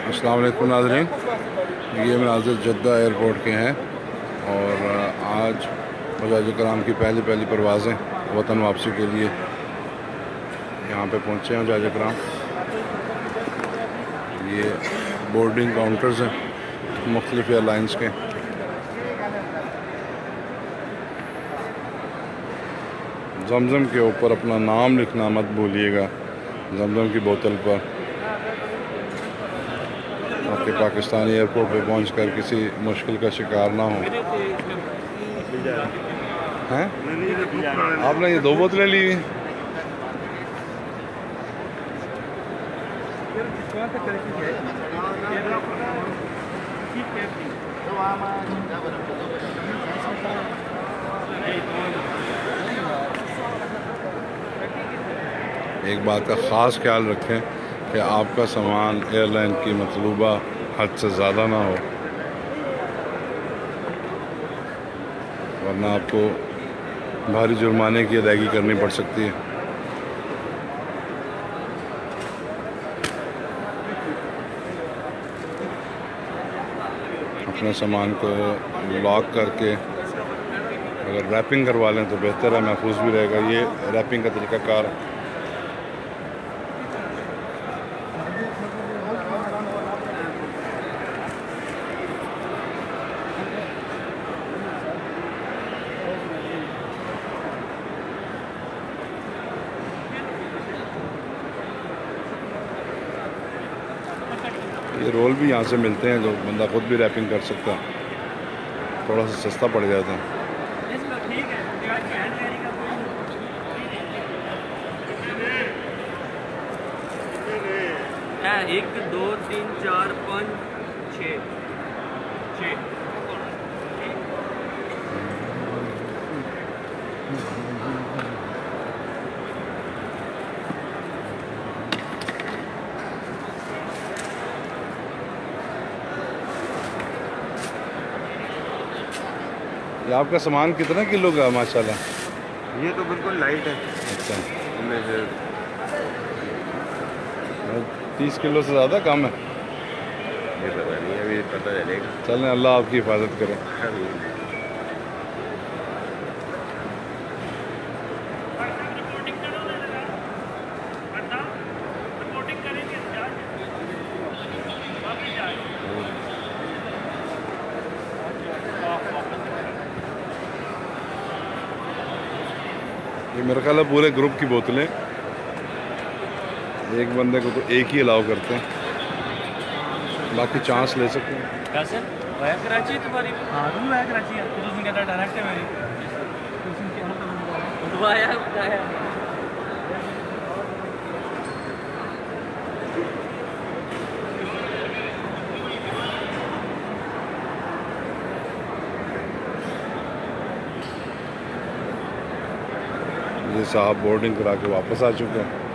अस्सलाम वालेकुम नाज़रीन, ये मनाज़िर जद्दा एयरपोर्ट के हैं और आज हज्जाज कराम की पहली परवाज़ें वतन वापसी के लिए यहाँ पे पहुँचे हैं हज्जाज कराम। ये बोर्डिंग काउंटर्स हैं मुख्तलिफ एयरलाइंस के। जमजम के ऊपर अपना नाम लिखना मत भूलिएगा, जमजम की बोतल पर, ताकि पाकिस्तानी एयरपोर्ट पे पहुंचकर किसी मुश्किल का शिकार ना हो। हैं आपने ये 2 बोतलें ली हुई? एक बात का ख़ास ख्याल रखें कि आपका सामान एयरलाइन की मतलूबा हद से ज़्यादा ना हो, वरना आपको भारी जुर्माने की अदायगी करनी पड़ सकती है। अपने सामान को लॉक करके अगर रैपिंग करवा लें तो बेहतर है, महफूज भी रहेगा। ये रैपिंग का तरीक़ाकार है। ये रोल भी यहाँ से मिलते हैं जो बंदा खुद भी रैपिंग कर सकता है, थोड़ा सा सस्ता पड़ जाता है। 1 2 3 4 5 6 6। ये आपका सामान कितना किलो का माशाल्लाह? ये तो बिल्कुल लाइट है। अच्छा, इनमें से 30 किलो से ज़्यादा कम है। ये पता नहीं, अभी पता चलेगा। चलें, अल्लाह आपकी हिफाजत करे। ये मेरा ख्याल है पूरे ग्रुप की बोतलें, एक बंदे को तो एक ही अलाउ करते हैं, बाकी चांस ले सकते हैं। कैसे वाया कराची है तुम्हारी? हाँ तुम वाया कराची है तो उसने कहता डायरेक्ट है मेरी वाया बताया। ये साहब बोर्डिंग करा के वापस आ चुके हैं।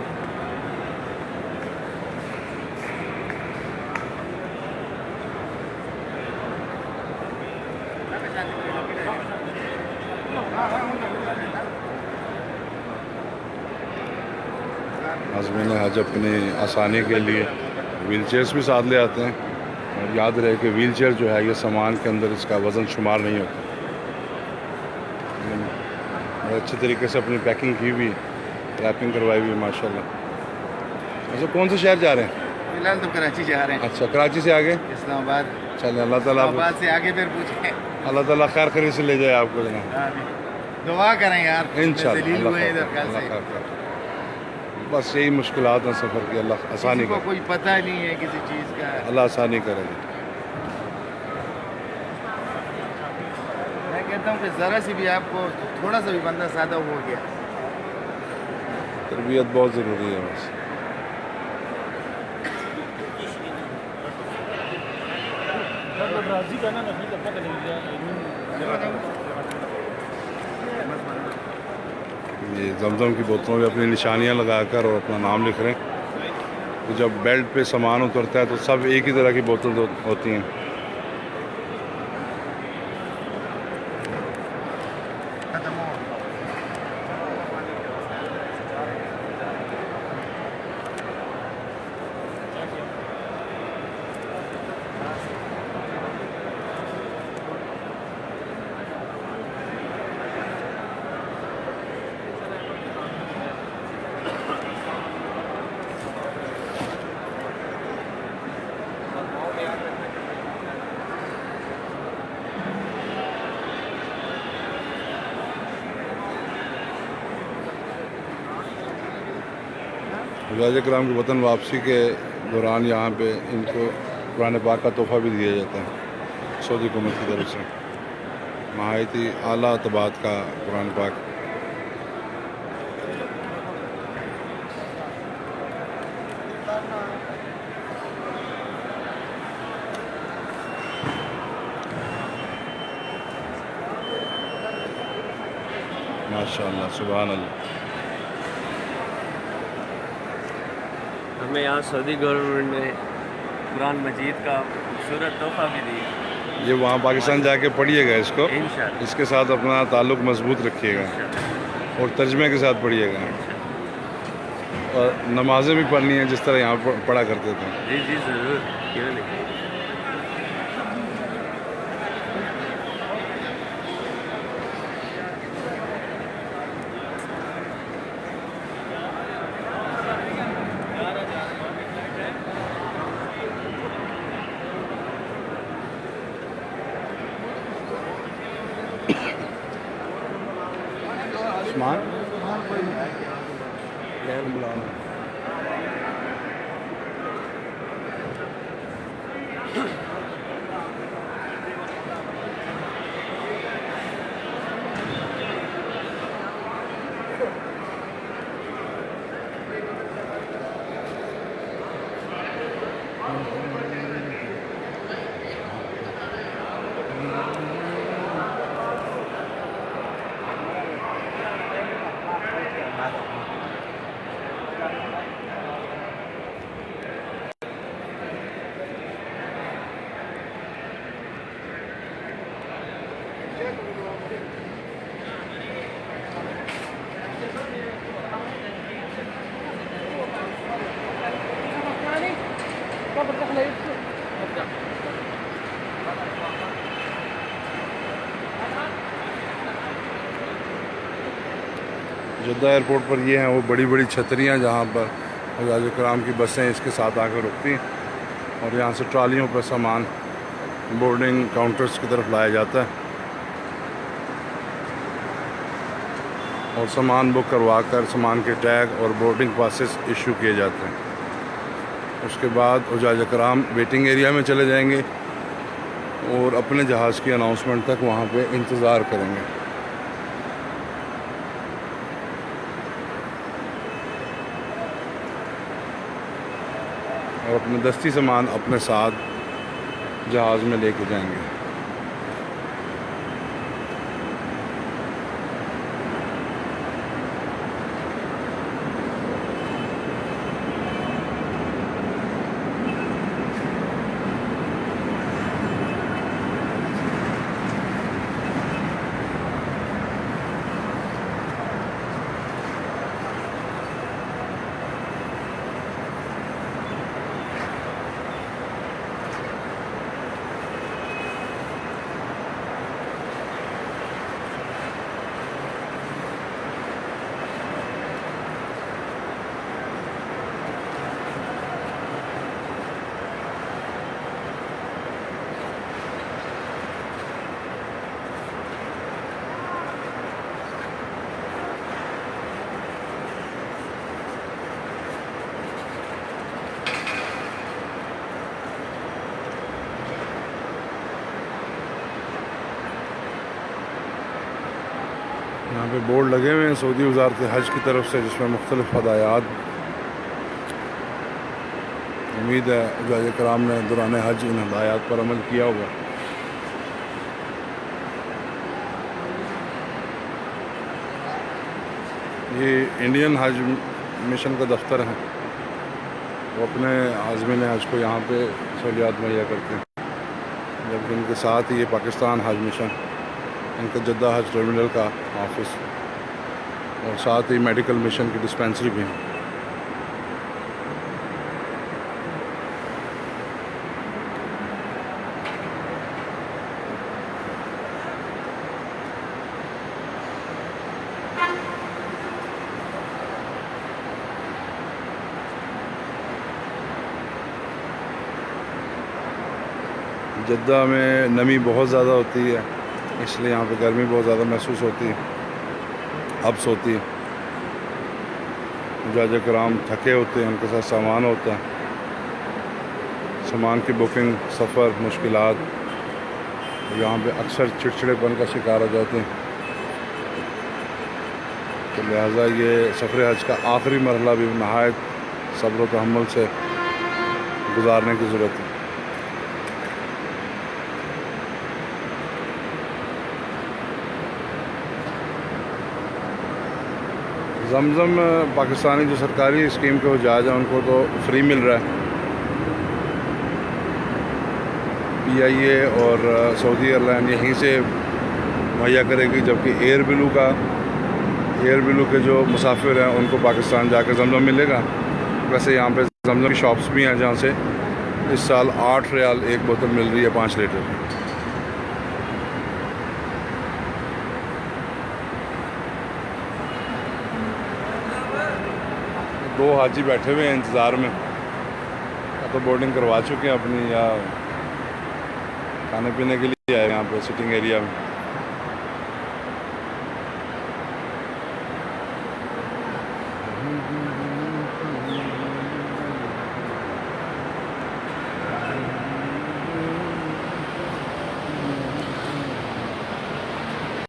आज़मीन हज अपनी आसानी के लिए व्हील चेयर्स भी साथ ले आते हैं, और याद रहे कि व्हील चेयर जो है ये सामान के अंदर इसका वज़न शुमार नहीं होता। अच्छी तरीके से अपनी पैकिंग की हुई, रैपिंग करवाई हुई माशाल्लाह। अच्छा, कौन से शहर जा रहे हैं? फिलहाल तो कराची जा रहे हैं। अच्छा, कराची से आगे इस्लामाबाद। चलें, अल्लाह ताला इस्लामाबाद से आगे फिर पूछें। अल्लाह ताला खैर खैरियत से ले जाए आपको जनाब। दुआ करें यार, इंशाअल्लाह जलील हुए इधर कल अल्लाह से। खैर करे। बस यही मुश्किलात हैं सफ़र की, अल्लाह आसानी किसी को करे, कोई पता नहीं है किसी चीज़ का। अल्लाह आसानी करेगी। मैं कहता हूँ कि ज़रा सी भी आपको थोड़ा सा भी बंदा सादा हो गया, तरबियत बहुत ज़रूरी है बस। ये जमजम की बोतलों में अपनी निशानियां लगाकर और अपना नाम लिख रहे हैं। तो जब बेल्ट पे सामान उतरता है तो सब एक ही तरह की बोतल होती हैं। हुज्जाज किराम की वतन वापसी के दौरान यहाँ पे इनको कुरान पाक का तोहफ़ा भी दिया जाता है सऊदी हुकूमत की तरफ से। नहायत ही आला तबात का कुरान पाक। माशाअल्लाह, सुभान अल्लाह। हमें यहाँ सऊदी गवर्नमेंट ने कुरान मजीद का खूबसूरत तोहफ़ा भी दिया। ये वहाँ पाकिस्तान जाके पढ़िएगा इसको, इंशाअल्लाह इसके साथ अपना ताल्लुक़ मजबूत रखिएगा और तर्जमे के साथ पढ़िएगा। और नमाज़ें भी पढ़नी है जिस तरह यहाँ पढ़ा करते थे। जी जी ज़रूर, क्यों नहीं। उस्मान जद्दा एयरपोर्ट पर ये हैं वो बड़ी बड़ी छतरियाँ जहाँ पर हुज्जाज किराम की बसें इसके साथ आकर रुकती हैं और यहाँ से ट्रालियों पर सामान बोर्डिंग काउंटर्स की तरफ लाया जाता है और सामान बुक करवा कर सामान के टैग और बोर्डिंग पासेस इशू किए जाते हैं। उसके बाद हुज्जाज किराम वेटिंग एरिया में चले जाएंगे और अपने जहाज़ की अनाउंसमेंट तक वहाँ पे इंतज़ार करेंगे। और अपने दस्ती सामान अपने साथ जहाज़ में लेके जाएंगे। यहाँ पे बोर्ड लगे हुए हैं सऊदी वज़ारत हज की तरफ से जिसमें मुख्तलिफ़ हदायत। उम्मीद है हुज्जाज किराम ने दौरान हज इन हदायत पर अमल किया होगा। ये इंडियन हज मिशन का दफ्तर है, वो अपने आज़मीन हज को यहाँ पे सहूलियात मुहैया करते हैं, जबकि इनके साथ ही ये पाकिस्तान हज मिशन, इनका जद्दा हज टर्मिनल का ऑफिस और साथ ही मेडिकल मिशन की डिस्पेंसरी भी है। जद्दा में नमी बहुत ज़्यादा होती है, इसलिए यहाँ पे गर्मी बहुत ज़्यादा महसूस होती है, हब्स होती है। मुजाहिद कराम थके होते हैं, उनके साथ सामान होता है, सामान की बुकिंग, सफ़र, मुश्किलात, यहाँ पे अक्सर चिड़चिड़ेपन का शिकार हो जाते हैं। तो लिहाजा ये सफ़र हज का आखिरी मरहला भी नहायत सब्र व तहम्मुल से गुजारने की ज़रूरत है। जमज़म पाकिस्तानी जो सरकारी स्कीम के जहाज़ हैं उनको तो फ्री मिल रहा है। PIA और सऊदी एयरलाइन यहीं से मुहैया करेगी, जबकि एयर ब्लू के जो मुसाफिर हैं उनको पाकिस्तान जाकर जमज़म मिलेगा। वैसे यहाँ पे जमज़म की शॉप्स भी हैं जहाँ से इस साल 8 रियाल एक बोतल मिल रही है 5 लीटर। दो हाजी बैठे हुए हैं इंतज़ार में, या तो बोर्डिंग करवा चुके हैं अपनी या खाने पीने के लिए आए यहाँ पे सिटिंग एरिया में।